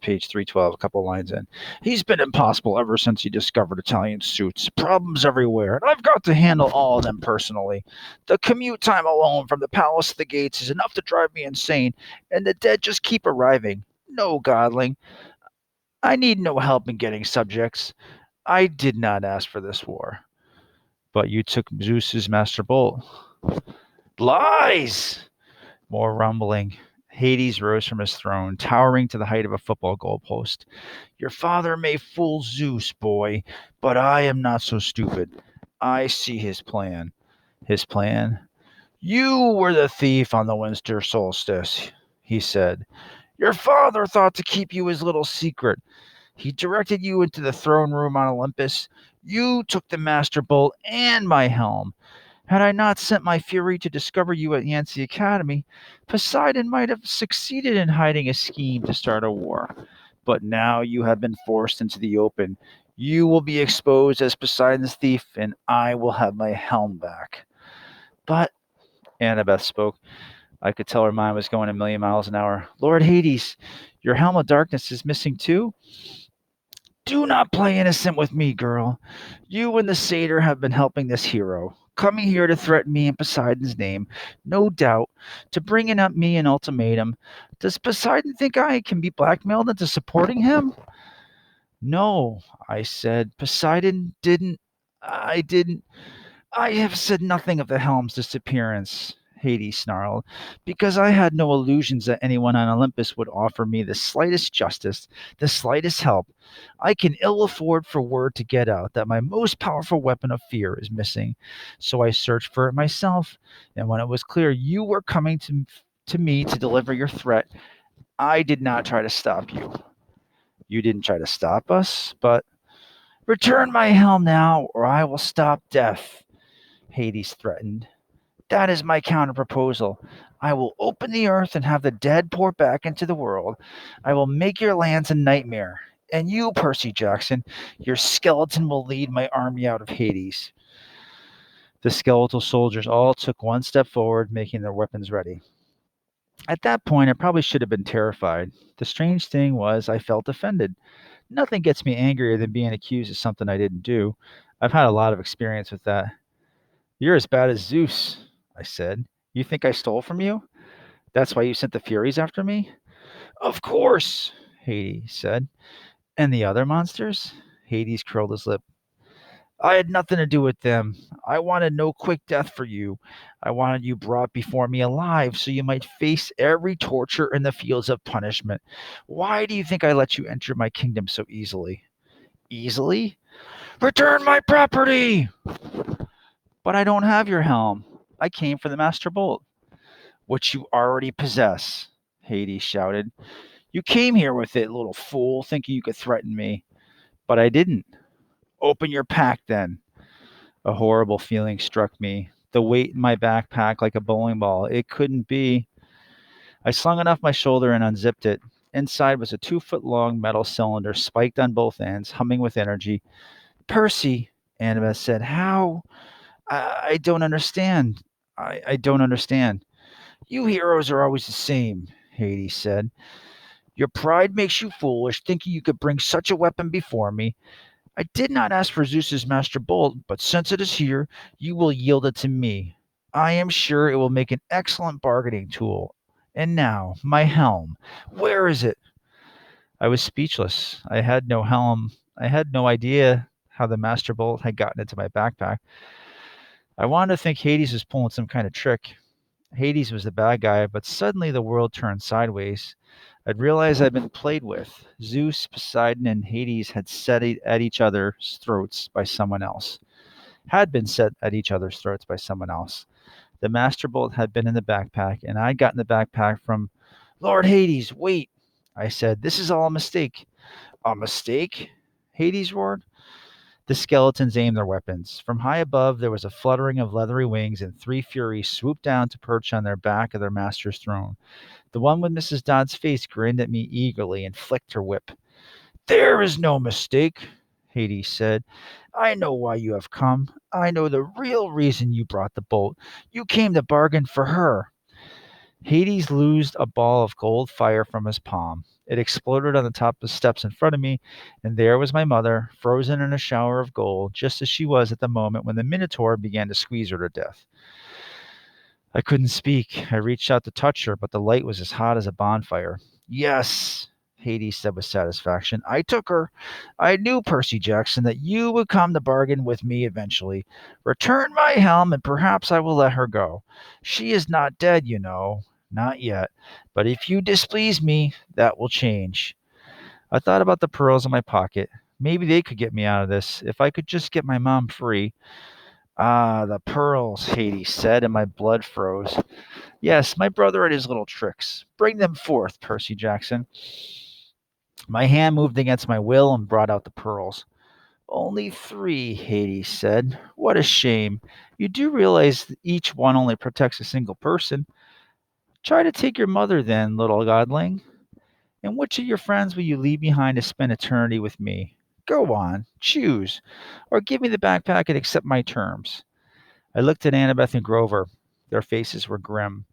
Page 312, a couple lines in. He's been impossible ever since he discovered Italian suits. Problems everywhere, and I've got to handle all of them personally. The commute time alone from the palace to the gates is enough to drive me insane, and the dead just keep arriving. No, Godling, I need no help in getting subjects. I did not ask for this war. But you took Zeus's master bolt. Lies! More rumbling. Hades rose from his throne, towering to the height of a football goalpost. Your father may fool Zeus, boy, but I am not so stupid. I see his plan. His plan? You were the thief on the winter solstice, he said. Your father thought to keep you his little secret. He directed you into the throne room on Olympus. You took the master bolt and my helm. Had I not sent my fury to discover you at Yancey Academy, Poseidon might have succeeded in hiding a scheme to start a war. But now you have been forced into the open. You will be exposed as Poseidon's thief, and I will have my helm back. But, Annabeth spoke. I could tell her mind was going a million miles an hour. Lord Hades, your helm of darkness is missing too? Do not play innocent with me, girl. You and the satyr have been helping this hero, coming here to threaten me in Poseidon's name, no doubt, to bring in up me an ultimatum. Does Poseidon think I can be blackmailed into supporting him? No, I said. Poseidon didn't. I didn't. I have said nothing of the helm's disappearance, Hades snarled, because I had no illusions that anyone on Olympus would offer me the slightest justice, the slightest help. I can ill afford for word to get out that my most powerful weapon of fear is missing. So I searched for it myself, and when it was clear you were coming to me to deliver your threat, I did not try to stop you. You didn't try to stop us, but return my helm now, or I will stop death, Hades threatened. That is my counter proposal. I will open the earth and have the dead pour back into the world. I will make your lands a nightmare. And you, Percy Jackson, your skeleton will lead my army out of Hades. The skeletal soldiers all took one step forward, making their weapons ready. At that point, I probably should have been terrified. The strange thing was, I felt offended. Nothing gets me angrier than being accused of something I didn't do. I've had a lot of experience with that. You're as bad as Zeus, I said. You think I stole from you? That's why you sent the Furies after me? Of course, Hades said. And the other monsters? Hades curled his lip. I had nothing to do with them. I wanted no quick death for you. I wanted you brought before me alive so you might face every torture in the fields of punishment. Why do you think I let you enter my kingdom so easily? Easily? Return my property! But I don't have your helm. I came for the Master Bolt. Which you already possess, Hades shouted. You came here with it, little fool, thinking you could threaten me. But I didn't. Open your pack, then. A horrible feeling struck me. The weight in my backpack like a bowling ball. It couldn't be. I slung it off my shoulder and unzipped it. Inside was a 2 foot long metal cylinder, spiked on both ends, humming with energy. Percy, Annabeth said, how? I don't understand. I don't understand. You heroes are always the same, Hades said. Your pride makes you foolish, thinking you could bring such a weapon before me. I did not ask for Zeus's master bolt, but since it is here, you will yield it to me. I am sure it will make an excellent bargaining tool. And now, my helm. Where is it? I was speechless. I had no helm. I had no idea how the master bolt had gotten into my backpack. I wanted to think Hades was pulling some kind of trick. Hades was the bad guy, but suddenly the world turned sideways. I'd realized I'd been played with. Zeus, Poseidon, and Hades had set at each other's throats by someone else. Had been set at each other's throats by someone else. The Master Bolt had been in the backpack, and I'd gotten the backpack from Lord Hades. Wait, I said. This is all a mistake. A mistake? Hades roared. The skeletons aimed their weapons. From high above, there was a fluttering of leathery wings, and 3 Furies swooped down to perch on their back of their master's throne. The one with Mrs. Dodd's face grinned at me eagerly and flicked her whip. There is no mistake, Hades said. I know why you have come. I know the real reason you brought the bolt. You came to bargain for her. Hades loosed a ball of gold fire from his palm. It exploded on the top of the steps in front of me, and there was my mother, frozen in a shower of gold, just as she was at the moment when the Minotaur began to squeeze her to death. I couldn't speak. I reached out to touch her, but the light was as hot as a bonfire. Yes, Hades said with satisfaction. I took her. I knew, Percy Jackson, that you would come to bargain with me eventually. Return my helm, and perhaps I will let her go. She is not dead, you know. Not yet. But if you displease me, that will change. I thought about the pearls in my pocket. Maybe they could get me out of this, if I could just get my mom free. Ah, the pearls, Hades said, and my blood froze. Yes, my brother and his little tricks. Bring them forth, Percy Jackson. My hand moved against my will and brought out the pearls. Only three, Hades said. What a shame. You do realize that each one only protects a single person. Try to take your mother then, little godling. And which of your friends will you leave behind to spend eternity with me? Go on, choose, or give me the backpack and accept my terms. I looked at Annabeth and Grover. Their faces were grim.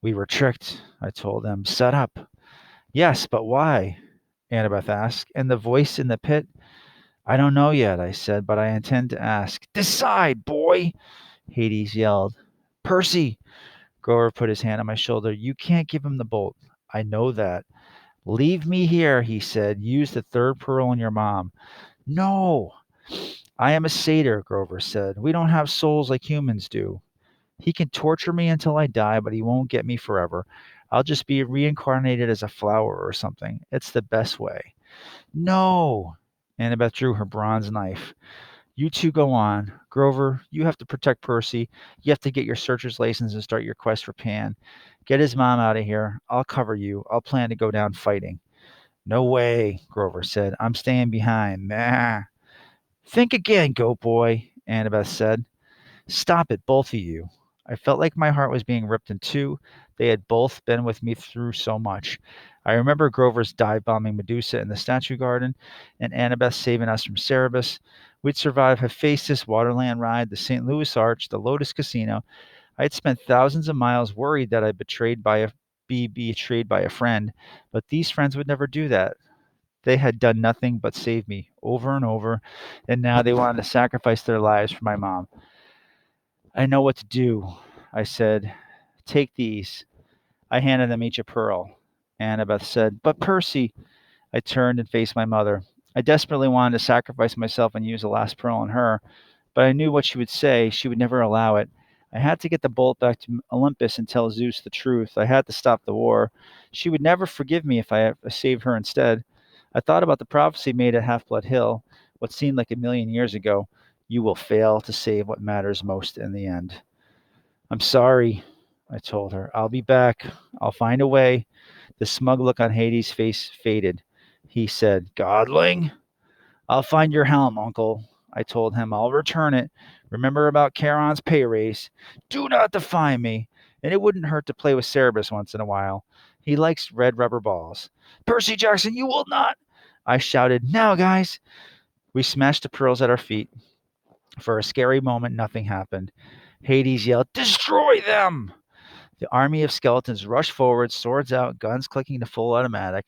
We were tricked, I told them. Set up. Yes, but why? Annabeth asked. And the voice in the pit? I don't know yet, I said, but I intend to ask. Decide, boy! Hades yelled. Percy! Grover put his hand on my shoulder. You can't give him the bolt. I know that. Leave me here, he said. Use the third pearl on your mom. No! I am a satyr, Grover said. We don't have souls like humans do. He can torture me until I die, but he won't get me forever. I'll just be reincarnated as a flower or something. It's the best way. No! Annabeth drew her bronze knife. You two go on. Grover, you have to protect Percy. You have to get your searcher's license and start your quest for Pan. Get his mom out of here. I'll cover you. I'll plan to go down fighting. No way, Grover said. I'm staying behind. Nah. Think again, goat boy, Annabeth said. Stop it, both of you. I felt like my heart was being ripped in two. They had both been with me through so much. I remember Grover's dive bombing Medusa in the statue garden, and Annabeth saving us from Cerberus. We'd survive Hephaestus, Waterland Ride, the St. Louis Arch, the Lotus Casino. I had spent thousands of miles worried that I'd be betrayed by a friend, but these friends would never do that. They had done nothing but save me over and over, and now they wanted to sacrifice their lives for my mom. I know what to do, I said. Take these. I handed them each a pearl. Annabeth said, But Percy. I turned and faced my mother. I desperately wanted to sacrifice myself and use the last pearl on her, but I knew what she would say. She would never allow it. I had to get the bolt back to Olympus and tell Zeus the truth. I had to stop the war. She would never forgive me if I saved her instead. I thought about the prophecy made at Half Blood Hill, what seemed like a million years ago. You will fail to save what matters most in the end. I'm sorry, I told her. I'll be back. I'll find a way. The smug look on Hades' face faded. He said, Godling? I'll find your helm, uncle. I told him. I'll return it. Remember about Charon's pay raise. Do not defy me. And it wouldn't hurt to play with Cerberus once in a while. He likes red rubber balls. Percy Jackson, you will not! I shouted, Now, guys! We smashed the pearls at our feet. For a scary moment, nothing happened. Hades yelled, Destroy them! The army of skeletons rushed forward, swords out, guns clicking to full automatic.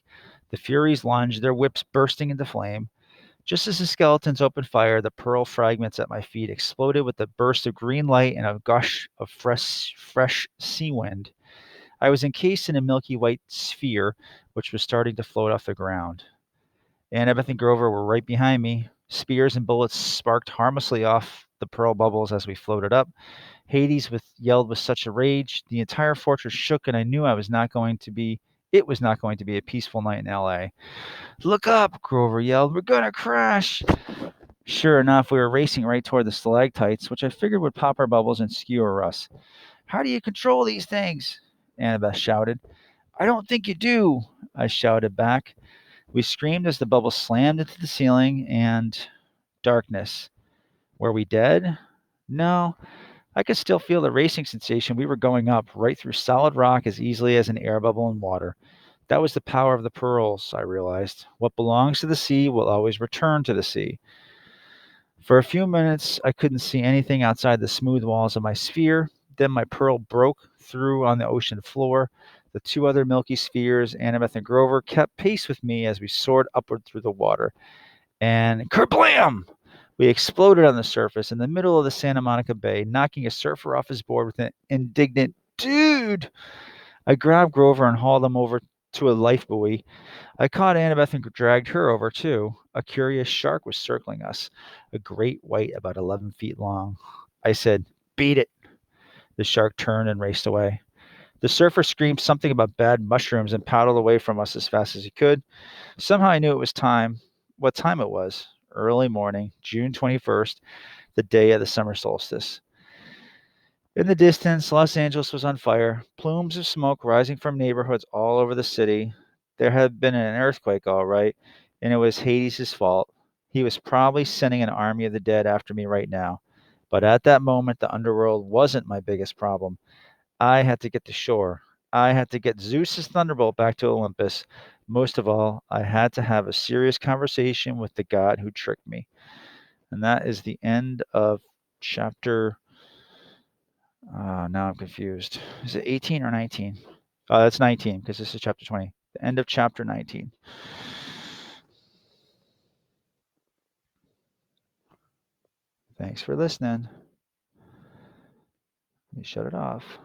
The Furies lunged, their whips bursting into flame. Just as the skeletons opened fire, the pearl fragments at my feet exploded with a burst of green light and a gush of fresh sea wind. I was encased in a milky white sphere, which was starting to float off the ground. Annabeth and Grover were right behind me. Spears and bullets sparked harmlessly off the pearl bubbles as we floated up. Yelled with such a rage. The entire fortress shook, and I knew it was not going to be a peaceful night in L.A. Look up, Grover yelled. We're going to crash. Sure enough, we were racing right toward the stalactites, which I figured would pop our bubbles and skewer us. How do you control these things? Annabeth shouted. I don't think you do, I shouted back. We screamed as the bubbles slammed into the ceiling and darkness. Were we dead? No. I could still feel the racing sensation. We were going up, right through solid rock as easily as an air bubble in water. That was the power of the pearls, I realized. What belongs to the sea will always return to the sea. For a few minutes, I couldn't see anything outside the smooth walls of my sphere. Then my pearl broke through on the ocean floor. The two other milky spheres, Annabeth and Grover, kept pace with me as we soared upward through the water. And kerblam! We exploded on the surface in the middle of the Santa Monica Bay, knocking a surfer off his board with an indignant, "Dude!" I grabbed Grover and hauled him over to a life buoy. I caught Annabeth and dragged her over, too. A curious shark was circling us, a great white about 11 feet long. I said, "Beat it." The shark turned and raced away. The surfer screamed something about bad mushrooms and paddled away from us as fast as he could. Somehow I knew it was time. What time it was? Early morning, June 21st, the day of the summer solstice. In the distance, Los Angeles was on fire, plumes of smoke rising from neighborhoods all over the city. There had been an earthquake, all right, and it was Hades' fault. He was probably sending an army of the dead after me right now. But at that moment, the underworld wasn't my biggest problem. I had to get to shore. I had to get Zeus's thunderbolt back to Olympus. Most of all, I had to have a serious conversation with the god who tricked me. And that is the end of chapter. Now I'm confused. Is it 18 or 19? That's 19 because this is chapter 20. The end of chapter 19. Thanks for listening. Let me shut it off.